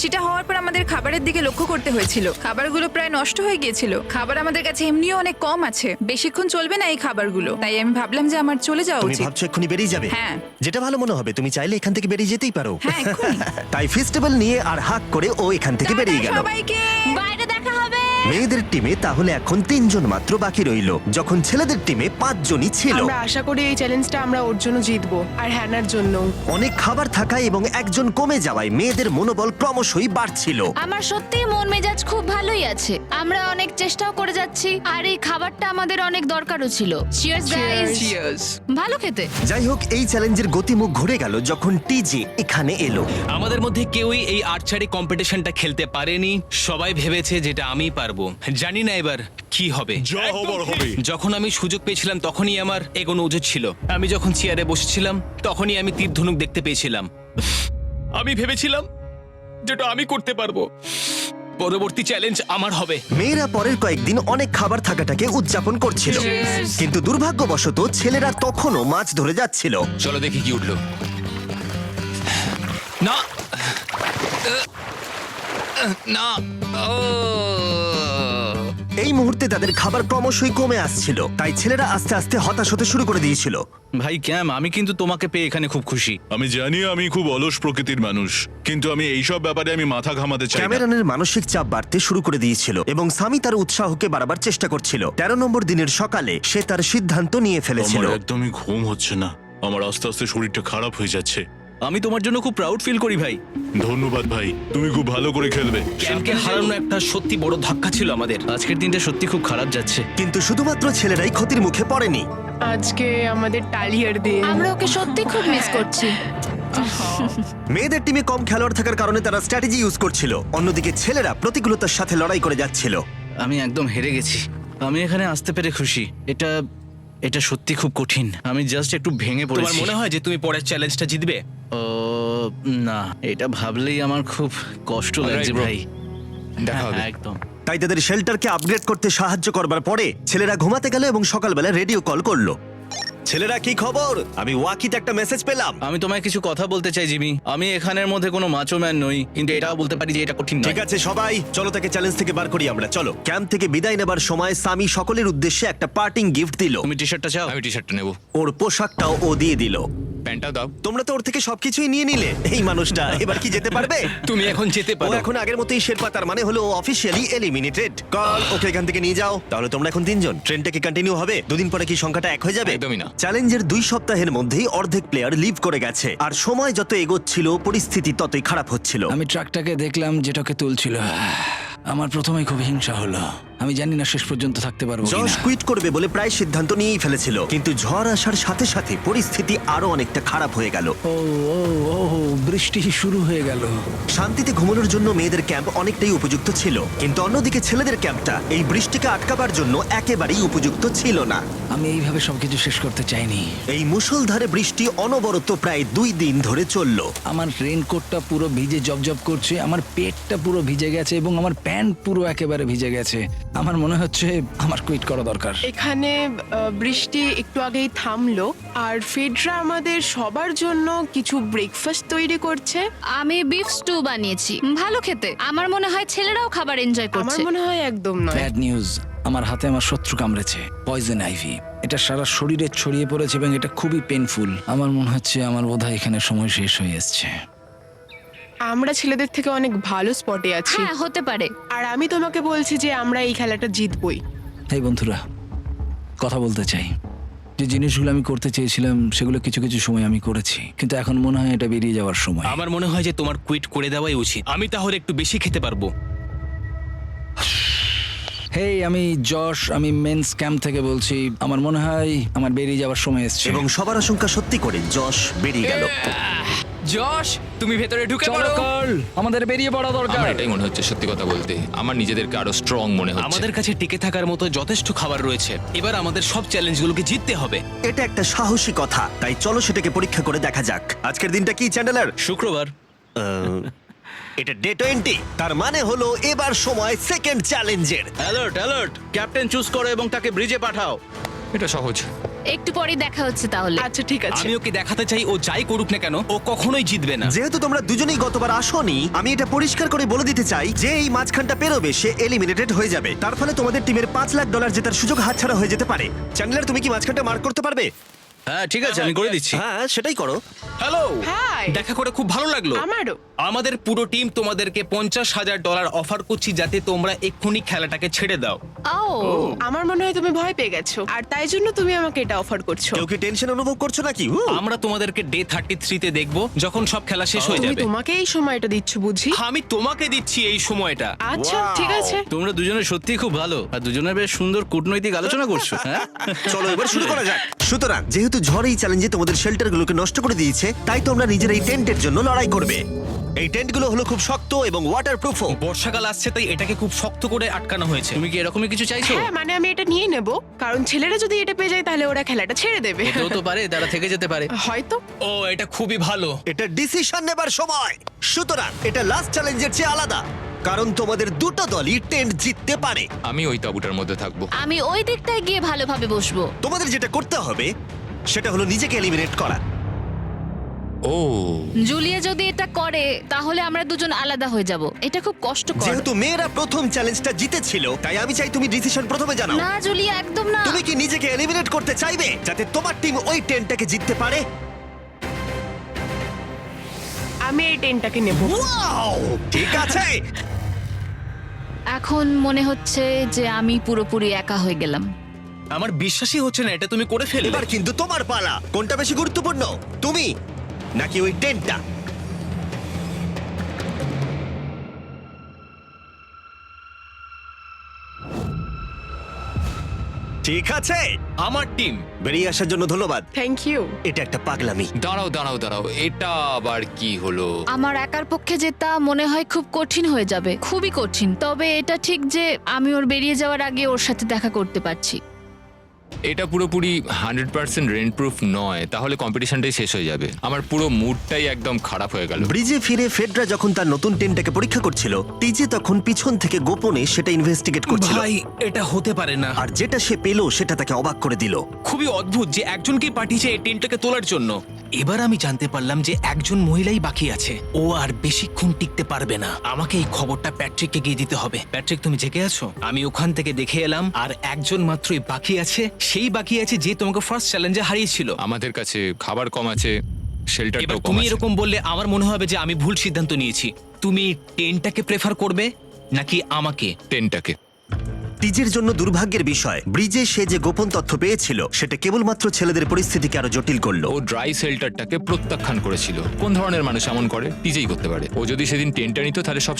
বৃষ্টিটা হওয়ার পর আমাদের খাবারের দিকে লক্ষ্য করতে হয়েছিল। খাবারগুলো প্রায় নষ্ট হয়ে গিয়েছিল। খাবার আমাদের কাছে এমনিও অনেক কম আছে, বেশিক্ষণ চলবে না এই খাবারগুলো। তাই আমি ভাবলাম যে আমার চলে যাওয়া তুমি উচিত। ভাবছো এক্ষুনি বেরিয়ে যাবে? হ্যাঁ। যেটা ভালো মনে হবে, তুমি চাইলে এখান থেকে বেরিয়ে যেতেই পারো। হ্যাঁ, এক্ষুনি। তাই ফেস্টিভ্যাল নিয়ে আর হাক করে ও এখান থেকে বেরিয়ে টাটা গেল। সবাইকে। বাইরে দেখা হবে। মেয়েদের টিমে তাহলে এখন 3 জন মাত্র বাকি রইলো, যখন ছেলেদের টিমে 5 জনই ছিল। আমরা আশা করি এই চ্যালেঞ্জটা আমরা ওর জন্য জিতবো, আর হ্যানার জন্য। অনেক খাবার থাকায় এবং একজন কমে যাওয়ায় মেয়েদের মনোবল ক্রমশই বাড়ছিল। আমার সত্যিই মন মেজাজ খুব ভালোই আছে। আমরা অনেক চেষ্টাও করে যাচ্ছি, আর এই খাবারটা আমাদের অনেক দরকারও ছিল। Cheers guys. চিয়ার্স। ভালো খেতে। যাই হোক, এই চ্যালেঞ্জের গতিমুখ ঘুরে গেল যখন টিজে এখানে এলো। আমাদের মধ্যে কেউই এই আর্চারি কম্পিটিশনটা খেলতে পারেনি। সবাই ভেবেছে যেটা আমি পারবো। জানি না এবার কি হবে। যা হবার হবে। যখন আমি সুযোগ পেয়েছিলাম তখনই আমার এগোনো উচিত ছিল। আমি যখন চেয়ারে বসেছিলাম তখনই আমি তীর ধনুক দেখতে পেয়েছিলাম। আমি ভেবেছিলাম যেটা আমি করতে পারবো। পরবর্তী চ্যালেঞ্জ আমার হবে। মেয়েরা পরের কয়েকদিন অনেক খাবার থাকাটাকে উদযাপন করছিল, কিন্তু দুর্ভাগ্যবশত ছেলেরা তখনও মাছ ধরে যাচ্ছিল। চলো দেখি কি উঠলো। না না ও এই মুহূর্তে তাদের খাবার ক্রমশই কমে আসছিল, তাই ছেলেরা আস্তে আস্তে হতাশ হতে শুরু করে দিয়েছিল। ভাই ক্যাম, আমি কিন্তু তোমাকে পেয়ে এখানে খুব খুশি। আমি জানি আমি খুব অলস প্রকৃতির মানুষ, কিন্তু আমি এইসব ব্যাপারে আমি মাথা ঘামাতে চাই না। ক্যামেরনের মানসিক চাপ বাড়তে শুরু করে দিয়েছিল এবং সামি তার উৎসাহকে বাড়াবার চেষ্টা করছিল। 13 নম্বর দিনের সকালে সে তার সিদ্ধান্ত নিয়ে ফেলেছিল। আমার একদমই ঘুম হচ্ছে না, আমার আস্তে আস্তে শরীরটা খারাপ হয়ে যাচ্ছে। আমি তোমার জন্য খুব প্রাউড ফিল করি ভাই। ধন্যবাদ ভাই, তুমি খুব ভালো করে খেলবে। ক্যামকে হারানো একটা সত্যি বড় ধাক্কা ছিল আমাদের। আজকের দিনটা সত্যি খুব খারাপ যাচ্ছে। কিন্তু শুধুমাত্র ছেলেরাই ক্ষতির মুখে পড়েনি। আজকে আমাদের টালিয়ার দিন। আমরা ওকে সত্যি খুব মিস করছি। মেয়েদের টিমে কম খেলোয়াড় থাকার কারণে তারা স্ট্র্যাটেজি ইউজ করছিল, অন্যদিকে ছেলেরা প্রতিকূলতার সাথে লড়াই করে যাচ্ছিল। আমি একদম হেরে গেছি। আমি এখানে আসতে পেরে খুশি। এটা সত্যি খুব কঠিন। আমি জাস্ট একটু ভেঙে তোমার পড়েছি। মনে হয় যে তুমি পরের চ্যালেঞ্জটা জিতবে? ও না, এটা ভাবলেই আমার খুব কষ্ট লাগছে bro. ভাই। দেখা হবে। হ্যাঁ, একদম। তাই তাদের শেল্টারকে আপগ্রেড করতে সাহায্য করবার পরে ছেলেরা ঘুমাতে গেল এবং সকালবেলা রেডিও কল করলো। ছেলেরা, কি খবর? আমি ওয়াকিতে একটা মেসেজ পেলাম। আমি তোমায় কিছু কথা বলতে চাই জিমি। আমি এখানের মধ্যে কোনো মাচো ম্যান নই, কিন্তু এটাও বলতে পারি যে এটা কঠিন নয়। ঠিক আছে সবাই, চলো তাকে চ্যালেঞ্জ থেকে বার করি আমরা। চলো। ক্যাম্প থেকে বিদায় নেবার সময় সামি সকলের উদ্দেশ্যে একটা পার্টিং গিফট দিল। তুমি টি শার্টটা চাও? আমি টি শার্টটা নেবো। ওর পোশাকটাও ও দিয়ে দিল। প্যান্টটাও দাও। তোমরা তো ওর থেকে সবকিছুই নিয়ে নিলে। এই মানুষটা এবার কি যেতে পারবে? তুমি এখন যেতে ও পারো। এখন আগের মতোই শেরপা, তার মানে হলো অফিসিয়ালি এলিমিনেটেড। কল ওকে এখান থেকে নিয়ে যাও। তাহলে তোমরা এখন 3 জন। ট্রেনটা কি কন্টিনিউ হবে? দুদিন পরে কি সংখ্যাটা 1 হয়ে যাবে? একদমই না। চ্যালেঞ্জের 2 সপ্তাহের মধ্যেই অর্ধেক প্লেয়ার লিভ করে গেছে, আর সময় যত এগোচ্ছিল পরিস্থিতি ততই খারাপ হচ্ছিল। আমি ট্রাকটাকে দেখলাম যেটাকে তুলছিল। আমার প্রথমেই খুব হিংসা হলো। আমি জানি না শেষ পর্যন্ত থাকতে পারবো জশ কিনা। কুইট করবে বলে প্রায় সিদ্ধান্ত নিয়েই ফেলেছিল, কিন্তু ঝড় আসার সাথে সাথে পরিস্থিতি আরো অনেকটা খারাপ হয়ে গেল। ও ও ও বৃষ্টি শুরু হয়ে গেল। শান্তিতে ঘুমানোর জন্য মেয়েদের ক্যাম্প অনেকটাই উপযুক্ত ছিল, কিন্তু অন্যদিকে ছেলেদের ক্যাম্পটা এই বৃষ্টিকে আটকাবার জন্য একেবারেই উপযুক্ত ছিল না। আমি এইভাবে সবকিছু শেষ করতে চাইনি। এই মুষলধারে বৃষ্টি অনবরত প্রায় 2 দিন ধরে চলল। আমার রেইনকোটটা পুরো ভিজে জবজব করছে, আমার পেটটা পুরো ভিজে গেছে এবং আমার প্যান্ট পুরো একেবারে ভিজে গেছে। আমার মনে হচ্ছে আমার কুইট করা দরকার। এখানে বৃষ্টি একটু আগেই থামলো, আর ফেডরা আমাদের সবার জন্য কিছু ব্রেকফাস্ট তৈরি করছে। আমি বিফ স্টু বানিয়েছি, ভালো খেতে। আমার মনে হয় ছেলেরাও খাবার এনজয় আমার করছে। মনে হয় একদম নয়। ব্যাড নিউজ, আমার হাতে আমার শত্রু কামড়েছে, পয়জন আইভি। এটা সারা শরীরে ছড়িয়ে পড়েছে এবং এটা খুবই পেইনফুল। আমার মনে হচ্ছে আমার বোধহয় এখানে সময় শেষ হয়ে এসেছে। আমরা ছেলেদের থেকে অনেক ভালো স্পটে আছি, হ্যাঁ, হতে পারে। আর আমি তোমাকে বলছি যে আমরা এই খেলাটা জিতবই। এই বন্ধুরা, কথা বলতে চাই। যে জিনিসগুলো আমি করতে চেয়েছিলাম সেগুলো কিছু কিছু সময় আমি করেছি, কিন্তু এখন মনে হয় এটা বেরিয়ে যাওয়ার সময়। আমার মনে হয় যে তোমার কুইট করে দেওয়াই উচিত। আমি তাহলে একটু বেশি খেতে পারবো। হেই, আমি যশ, আমি মেন্স ক্যাম্প থেকে বলছি। আমার মনে হয় আমার বেরিয়ে যাওয়ার সময় এসেছে। এবং সবার আশঙ্কা সত্যি করে যশ বেরিয়ে গেল। যশ, তুমি ভেতরে ঢুকে চলো পড়ো। কার্ল, আমাদের বেরিয়ে পড়া দরকার। আমার এটাই মনে হচ্ছে, সত্যি কথা বলতে আমার নিজেদেরকে আরো স্ট্রং মনে হচ্ছে। আমাদের কাছে টিকে থাকার মতো যথেষ্ট খাবার রয়েছে। এবার আমাদের সব চ্যালেঞ্জগুলোকে জিততে হবে। এটা একটা সাহসী কথা, তাই চলো সেটাকে পরীক্ষা করে দেখা যাক। আজকের দিনটা কি চ্যান্ডেলার? শুক্রবার। এটা ডে 20, তার মানে হলো এবার সময় সেকেন্ড চ্যালেঞ্জের। অ্যালার্ট অ্যালার্ট, ক্যাপ্টেন চুজ করো এবং তাকে ব্রিজে পাঠাও। এটা সহজ। একটু পরেই দেখা হচ্ছে তাহলে। আচ্ছা ঠিক আছে। আমি ওকে দেখাতে চাই ও যাই করুক না কেন ও কখনোই জিতবে না। যেহেতু তোমরা দুজনেই গতবার আসোনি, আমি এটা পরিষ্কার করে বলে দিতে চাই যে এই মাঝখানটা পেরোবে সে এলিমিনেটেড হয়ে যাবে। তার ফলে তোমাদের টিমের $5,00,000 জেতার সুযোগ হাতছাড়া হয়ে যেতে পারে। চ্যান্ডলার, তুমি কি মাঝখানটা মার্ক করতে পারবে? হ্যাঁ ঠিক আছে, আমি করে দিচ্ছি। হ্যাঁ, সেটাই করো। Hello, hi. দেখা করে খুব ভালো লাগলো। আমারও। আমাদের পুরো টিম তোমাদেরকে $50,000 অফার করছি যাতে তোমরা এক্ষুনি খেলাটাকে ছেড়ে দাও। ও আমার মনে হয় তুমি ভয় পেয়ে গেছো আর তাই জন্য তুমি আমাকে এটা অফার করছো। কেউ কি টেনশন অনুভব করছো নাকি? আমরা তোমাদেরকে ডে 33 তে দেখবো যখন সব খেলা শেষ হয়ে তুমি যাবে। তোমাকে এই সময়টা দিচ্ছ বুঝি? আমি তোমাকে দিচ্ছি এই সময়টা। আচ্ছা ঠিক আছে। তোমরা দুজনে সত্যি খুব ভালো, আর দুজনে বেশ সুন্দর কূটনৈতিক আলোচনা করছো। হ্যাঁ চলো এবার শুরু করা যাক। সুতরাং যেহেতু ঝড় এই চ্যালেঞ্জে তোমাদের শেল্টারগুলোকে নষ্ট করে দিয়েছে, তাই তোমরা নিজের এই টেন্টের জন্য লড়াই করবে। এই টেন্টগুলো হলো খুব শক্ত এবং ওয়াটারপ্রুফও। বর্ষাকাল আসছে তাই এটাকে খুব শক্ত করে আটকানো হয়েছে। তুমি কি এরকমই কিছু চাইছো? হ্যাঁ মানে আমি এটা নিয়ে নেব কারণ ছেলেরা যদি এটা পেয়ে যায় তাহলে ওরা খেলাটা ছেড়ে দেবে। হতেও তো পারে তারা থেকে যেতে পারে। হয়তো। ও এটা খুবই ভালো। এটা ডিসিশন নেবার সময়। সুতরাং এটা লাস্ট চ্যালেঞ্জের চেয়ে আলাদা, কারণ তোমাদের দুটো দলই টেন্ট জিততে পারে। আমি ওই তাঁবুটার মধ্যে থাকবো। আমি ওই দিকটায় গিয়ে ভালোভাবে বসবো। তোমাদের যেটা করতে হবে সেটা হলো নিজেকে এলিমিনেট করা। ও জুলিয়া যদি এটা করে তাহলে আমরা দুজন আলাদা হয়ে যাব। এটা খুব কষ্টকর। যেহেতু মেয়েরা প্রথম চ্যালেঞ্জটা জিতেছিল, তাই আমি চাই তুমি ডিসিশন প্রথমে জানাও। না জুলিয়া, একদম না। তুমি কি নিজেকে এলিমিনেট করতে চাইবে যাতে তোমার টিম ওই টেন্টটাকে জিততে পারে? আমি এই টেনটাকে নেব। ওয়াও, ঠিক আছে। এখন মনে হচ্ছে যে আমি পুরোপুরি একা হয়ে গেলাম। আমার বিশ্বাসই হচ্ছে না এটা তুমি করে ফেললে। এবার কিন্তু তোমার পালা। কোনটা বেশি গুরুত্বপূর্ণ, তুমি নাকি ওই টেন্টটা? ঠিক আছে, আমার টিম। বেরিয়ে আসার জন্য ধন্যবাদ। Thank you. এটা একটা পাগলামি। দাঁড়াও দাঁড়াও দাঁড়াও, এটা আবার কি হলো? আমার একার পক্ষে জেতা মনে হয় খুব কঠিন হয়ে যাবে, খুবই কঠিন। তবে এটা ঠিক যে আমি ওর বেরিয়ে যাওয়ার আগে ওর সাথে দেখা করতে পারছি। এটা পুরোপুরি 100% রেন্ট প্রুফ নয়, তাহলে কম্পিটিশনটাই শেষ হয়ে যাবে। আমার পুরো মুডটাই একদম খারাপ হয়ে গেল। ব্রিজে ফিরে ফেডরা যখন তার নতুন টেন্টটাকে পরীক্ষা করছিল, টিজে তখন পিছন থেকে গোপনে সেটা ইনভেস্টিগেট করছিল। ভাই এটা হতে পারে না। আর যেটা সে পেল সেটা তাকে অবাক করে দিল। খুবই অদ্ভুত যে একজনকেই পাঠিয়েছে এই টেন্টটাকে তোলার জন্য। এবার আমি জানতে পারলাম যে একজন মহিলাই বাকি আছে। ও আর বেশিক্ষণ টিকতে পারবে না। আমাকে এই খবরটা প্যাট্রিককে গিয়ে দিতে হবে। প্যাট্রিক, তুমি জেগে আছো? আমি ওখান থেকে দেখে এলাম আর একজন মাত্রই বাকি আছে। সেই বাকি আছে যে তোমাকে ফার্স্ট চ্যালেঞ্জে হারিয়েছিল। আমাদের কাছে খাবার কম আছে, এবার শেল্টারটাও কম তুমি আছে। এরকম বললে আমার মনে হবে যে আমি ভুল সিদ্ধান্ত নিয়েছি। তুমি টেন্টটাকে প্রেফার করবে নাকি আমাকে? টেনটাকে। টিজের জন্য দুর্ভাগ্যের বিষয়, ব্রিজে সে যে গোপন তথ্য পেয়েছিল সেটা কেবলমাত্র ছেলেদের পরিস্থিতিকে আরো জটিল করলো। ও ড্রাই শেল্টারটাকে প্রত্যাখ্যান করেছিল। কোন ধরনের মানুষ এমন করে? টিজেই করতে পারে। ও যদি সেদিন টেনটা নিত তাহলে সব